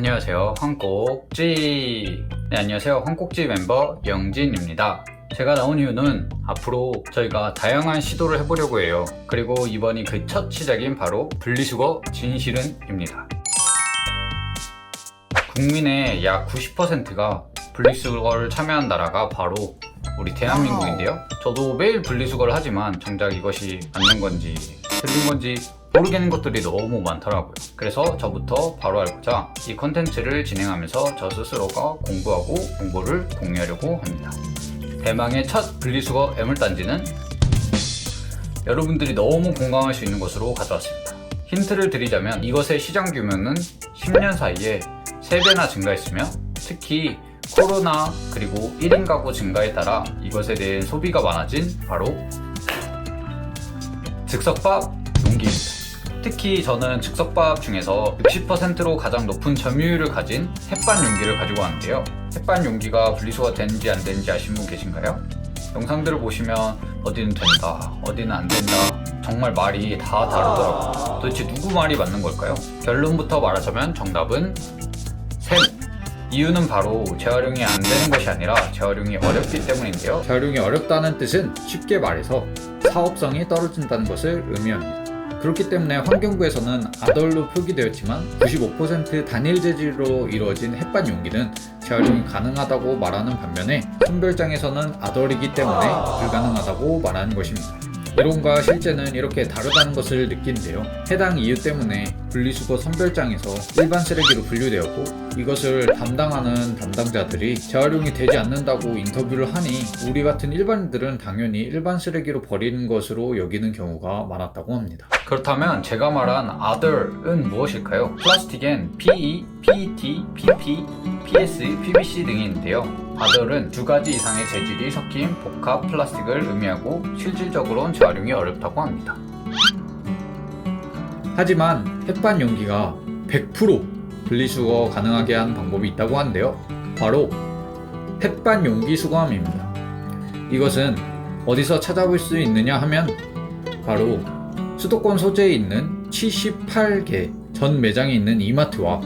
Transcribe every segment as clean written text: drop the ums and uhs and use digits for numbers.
안녕하세요, 황꼭지. 네, 안녕하세요, 황꼭지 멤버 영진입니다. 제가 나온 이유는 앞으로 저희가 다양한 시도를 해보려고 해요. 그리고 이번이 그 첫 시작인 바로 분리수거 진실은입니다. 국민의 약 90%가 분리수거를 참여한 나라가 바로 우리 대한민국인데요. 저도 매일 분리수거를 하지만 정작 이것이 맞는 건지 틀린 건지 모르겠는 것들이 너무 많더라고요. 그래서 저부터 바로 알고자 이 컨텐츠를 진행하면서 저 스스로가 공부하고 정보를 공유하려고 합니다. 대망의 첫 분리수거 애물단지는 여러분들이 너무 공감할 수 있는 것으로 가져왔습니다. 힌트를 드리자면 이것의 시장 규모는 10년 사이에 3배나 증가했으며 특히 코로나 그리고 1인 가구 증가에 따라 이것에 대한 소비가 많아진 바로 즉석밥 용기입니다. 특히 저는 즉석밥 중에서 60%로 가장 높은 점유율을 가진 햇반 용기를 가지고 왔는데요. 햇반 용기가 분리수거가 되는지 안 되는지 아시는 분 계신가요? 영상들을 보시면 어디는 된다, 어디는 안 된다, 정말 말이 다 다르더라고요. 도대체 누구 말이 맞는 걸까요? 결론부터 말하자면 정답은 셈! 이유는 바로 재활용이 안 되는 것이 아니라 재활용이 어렵기 때문인데요. 재활용이 어렵다는 뜻은 쉽게 말해서 사업성이 떨어진다는 것을 의미합니다. 그렇기 때문에 환경부에서는 아덜로 표기되었지만 95% 단일 재질로 이루어진 햇반 용기는 재활용이 가능하다고 말하는 반면에 선별장에서는 아덜이기 때문에 불가능하다고 말하는 것입니다. 이론과 실제는 이렇게 다르다는 것을 느낀대요. 해당 이유 때문에 분리수거 선별장에서 일반 쓰레기로 분류되었고 이것을 담당하는 담당자들이 재활용이 되지 않는다고 인터뷰를 하니 우리 같은 일반인들은 당연히 일반 쓰레기로 버리는 것으로 여기는 경우가 많았다고 합니다. 그렇다면 제가 말한 other은 무엇일까요? 플라스틱엔 PE, PET, PP, PS, PVC 등이 있는데요. other은 2가지 이상의 재질이 섞인 복합 플라스틱을 의미하고 실질적으로는 재활용이 어렵다고 합니다. 하지만 햇반 용기가 100% 분리수거 가능하게 한 방법이 있다고 하는데요. 바로 햇반 용기 수거함입니다. 이것은 어디서 찾아볼 수 있느냐 하면 바로 수도권 소재에 있는 78개 전 매장에 있는 이마트와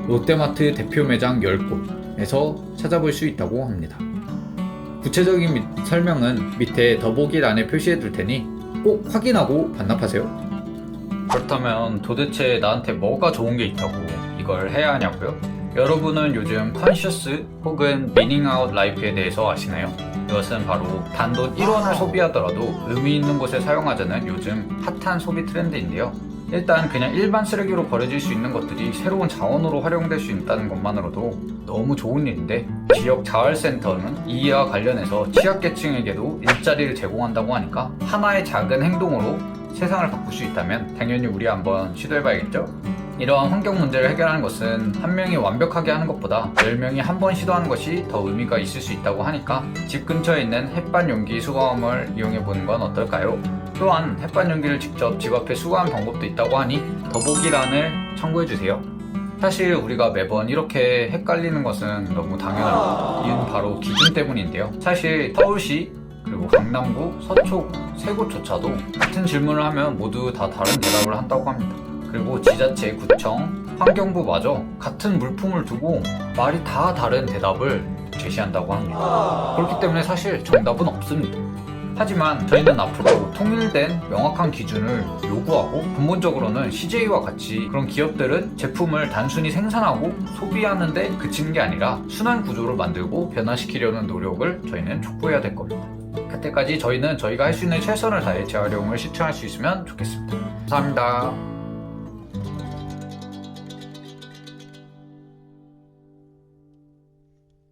롯데마트 대표 매장 10곳에서 찾아볼 수 있다고 합니다. 구체적인 설명은 밑에 더보기란에 표시해 둘 테니 꼭 확인하고 반납하세요. 그렇다면 도대체 나한테 뭐가 좋은 게 있다고 이걸 해야 하냐고요? 여러분은 요즘 컨셔스 혹은 미닝 아웃 라이프에 대해서 아시나요? 이것은 바로 단돈 1원을 소비하더라도 의미 있는 곳에 사용하자는 요즘 핫한 소비 트렌드인데요. 일단 그냥 일반 쓰레기로 버려질 수 있는 것들이 새로운 자원으로 활용될 수 있다는 것만으로도 너무 좋은 일인데 지역 자활센터는 이와 관련해서 취약계층에게도 일자리를 제공한다고 하니까 하나의 작은 행동으로 세상을 바꿀 수 있다면 당연히 우리 한번 시도해봐야겠죠? 이러한 환경 문제를 해결하는 것은 한 명이 완벽하게 하는 것보다 10명이 한 번 시도하는 것이 더 의미가 있을 수 있다고 하니까 집 근처에 있는 햇반 용기 수거함을 이용해보는 건 어떨까요? 또한 햇반 용기를 직접 집 앞에 수거하는 방법도 있다고 하니 더보기란을 참고해주세요. 사실 우리가 매번 이렇게 헷갈리는 것은 너무 당연하고 이유는 바로 기준 때문인데요. 사실 서울시 그리고 강남구, 서초 세 곳조차도 같은 질문을 하면 모두 다 다른 대답을 한다고 합니다. 그리고 지자체, 구청, 환경부마저 같은 물품을 두고 말이 다 다른 대답을 제시한다고 합니다. 그렇기 때문에 사실 정답은 없습니다. 하지만 저희는 앞으로 통일된 명확한 기준을 요구하고 근본적으로는 CJ와 같이 그런 기업들은 제품을 단순히 생산하고 소비하는 데 그치는 게 아니라 순환 구조를 만들고 변화시키려는 노력을 저희는 촉구해야 될 겁니다. 그때까지 저희는 저희가 할 수 있는 최선을 다해 재활용을 실천할 수 있으면 좋겠습니다. 감사합니다.